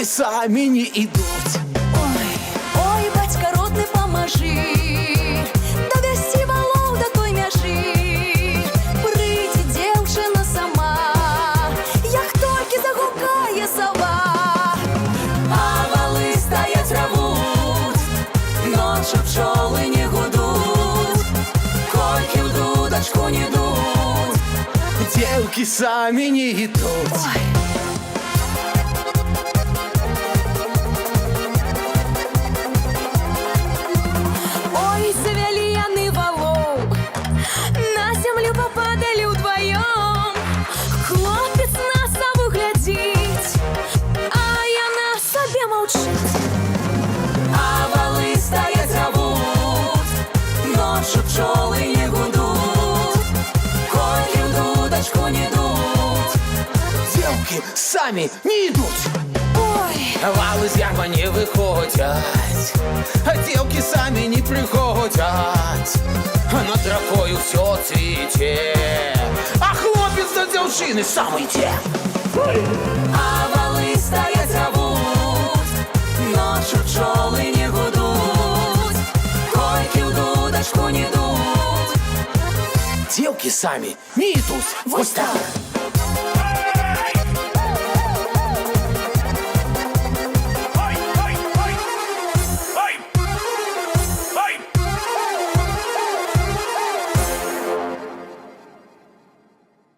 девки сами не идут. Ой, батька родный, поможи довести валов до той мяжи. Прийти девчина сама, як тільки загукає сова. А вали стоять ревуть, ночі пчоли не гудуть, кольки в дудочку не йдуть. Девки сами не идут. Ой, завели яны валов, на землю попадали вдвоем. Хлопец на сову глядить, а яна собі мовчить. А вали стоять ревуть, ночі пчоли не гудуть, кольки в дудочку не йдуть. Девки сами не идут. Ой, Валы з ярма не виходять, а девки сами не приходять. А над ракою все цвіте, а хлопець до дівчини сам йде. а вали стоять ревуть, ночі пчоли не гудуть, кольки в дудочку не йдуть. Девки сами не идут. Ось так.